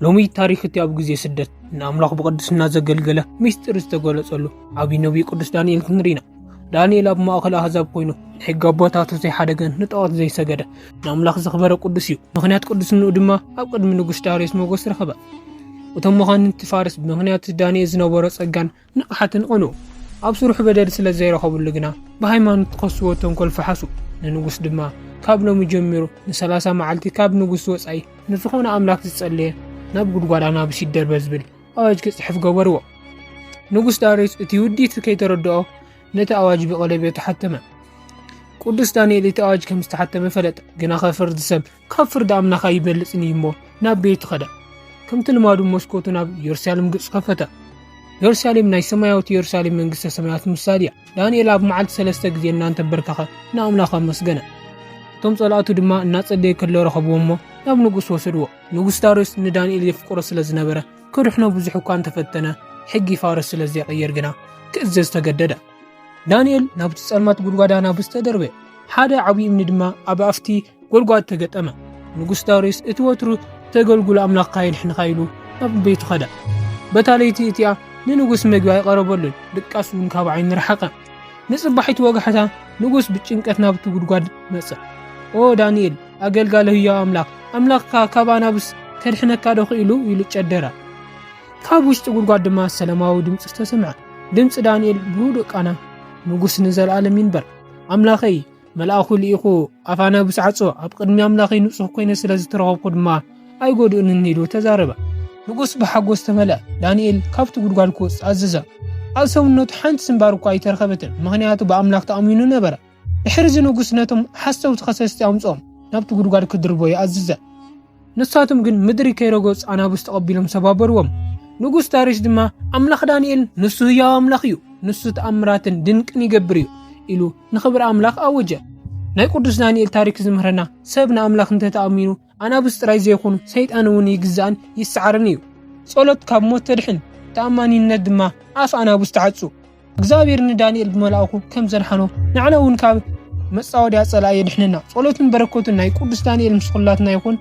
ሎሚ ታሪክ እቲ ኣብ ግዜ ስደት ንኣምላኽ ብቅድስና ዘገልገለ ሚስጥር ዝተገለጸሉ ዓብይ ነቢይ ቅዱስ ዳንኤል ክንሪና። ዳንኤል ኣብ ማእኸል ኣሕዛብ ኮይኑ ሕጊ ኣቦታቱ ዘይሓደገን ንጣዖት ዘይሰገደ ንኣምላኽ ዘኽበረ ቅዱስ እዩ። ምኽንያት ቅዱስንኡ ድማ ኣብ ቅድሚ ንጉስ ዳርዮስ ሞገስ ረኸበ። እቶም መኻንንቲ ፋርስ ብምኽንያት ዳንኤል ዝነበሮ ጸጋን ንቕሓትን ቀንዑ። ኣብ ስሩሕ በደል ስለ ዘይረኸቡሉ ግና ብሃይማኖት ከስዎ ተንኰል ፈሓሱ። ንንጉስ ድማ ካብ ሎሚ ጀሚሩ ን30 መዓልቲ ካብ ንጉስ ወጻኢ ንዝኾነ ኣምላኽ ዝጸለየ ናብ ጉድጓድ ኣናብስ ይደርበ ዝብል ኣዋጅ ክጽሕፍ ገበርዎ። ንጉስ ዳርዮስ እቲ ውዲት ከይተረድኦ ነቲ ኣዋጅ ብቐለቤቱ ሓተመ። ቅዱስ ዳንኤል እቲ ኣዋጅ ከም ዝተሓተመ ፈለጠ። ግና ኸፍርዲ ሰብ ካብ ፍርዲ ኣምላኽ ይበልጽን እዩ እሞ ናብ ቤቱ ኸደ። ከምቲ ልማዱ መስኮቱ ናብ ኢየሩሳሌም ገጹ ከፈተ። ኢየሩሳሌም ናይ ሰማያዊት ኢየሩሳሌም መንግስተ ሰማያት ምሳሌ እያ። ዳንኤል ኣብ መዓልቲ 3 ግዜ እናተንበርከኸ ንኣምላኽ ኣመስገነ። እቶም ጸላእቱ ድማ እናጸለየ ከሎ ረኸብዎ እሞ ናብ ንጉስ ወሰድዎ። ንጉስ ዳርዮስ ንዳንኤል የፍቅሮ ስለ ዝነበረ ክድሕኖ ብዙሕ እኳ እንተፈተነ ሕጊ ፋርስ ስለ ዘይቐየር ግና ክእዘዝ ተገደደ። ዳንኤል ናብቲ ጸልማት ጉድጓድ ኣናብስ ተደርበ። ሓደ ዓብይ እምኒ ድማ ኣብ ኣፍቲ ጎድጓድ ተገጠመ። ንጉስ ዳርዮስ እቲ ወትሩ ተገልግሎ ኣምላኽ ካይድሕን ኻይሉ ናብ ቤቱ ኸደ። በታ ለይቲ እቲኣ ንንጉስ መግቢ ኣይቐረበሉን፣ ድቃስ እውን ካብ ዓይኑ ረሓቐ። ንጽባሒት ወጋሕታ ንጉስ ብጭንቀት ናብቲ ጉድጓድ መጸ። ኦ ዳንኤል ኣገልጋለ ህያው ኣምላኽካ ካብ ኣናብስ ከድሕነካ ዶ ኽኢሉ ኢሉ ጨደራ። ካብ ውሽጢ ጉድጓድ ድማ ሰላማዊ ድምፂ ተሰምዐ። ድምፂ ዳንኤል ብህዱእ ቃና ንጉስ ንዘለዓለም ይንበር። ኣምላኸይ መልኣኹ ልኢኹ ኣፍ ኣናብስ ዓጾ፣ ኣብ ቅድሚ ኣምላኸይ ንጹህ ኮይነ ስለ ዝተረኸብኩ ድማ ኣይጎድኡንን ኢሉ ተዛረበ። ንጉስ ብሓጎስ ተመልአ። ዳንኤል ካብቲ ጉድጓድ ክወፅእ ኣዘዘ። ኣብ ሰውነቱ ሓንቲ ስንባር እኳ ኣይተረኸበትን፣ ምኽንያቱ ብኣምላኽ ተኣሚኑ ነበረ። ድሕሪ እዚ ንጉስ ነቶም ሓሰውቲ ኸሰስቲ ኣምጾም ናብቲ ጉድጓድ ክድርበዩ ኣዘዘ። ንሳቶም ግን ምድሪ ከይረገጹ ኣናብስ ተቐቢሎም ሰባበርዎም። ንጉስ ዳርዮስ ድማ ኣምላኽ ዳንኤል ንሱ ህያው ኣምላኽ እዩ፣ ንሱ ተኣምራትን ድንቅን ይገብር እዩ ኢሉ ንኽብሪ ኣምላኽ ኣወጀ። ናይ ቅዱስ ዳንኤል ታሪክ ዝምህረና ሰብ ንኣምላኽ እንተተኣሚኑ ኣናብስ ጥራይ ዘይኹኑ ሰይጣን እውን ይግዛእን ይስዓርን እዩ። ጸሎት ካብ ሞት ተድሕን፣ ተኣማኒነት ድማ ኣፍ ኣናብስ ተዓጹ። እግዚአብሔር ንዳንኤል ብመልኣኹ ከም ዘድሓኖ ንዕና እውን ካብ መጻወድያ ጸላእ የድሕነና። ጸሎትን በረከቱን ናይ ቅዱስ ዳንኤል ምስ ኩላትና ይኹን።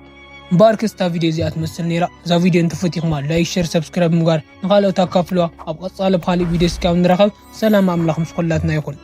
ባርክስታ ቪዲዮ እዚኣ ትመስል ነይራ። እዛ ቪዲዮ እንተፈቲኹማ ላይክ፣ ሼር፣ ሰብስክራይብ ምግባር ንኻልኦት ኣካፍልዋ። ኣብ ቀጻሊ ብኻልእ ቪድዮ እስካብ ንራኸብ ሰላም ኣምላኽ ምስ ኩላትና ይኹን።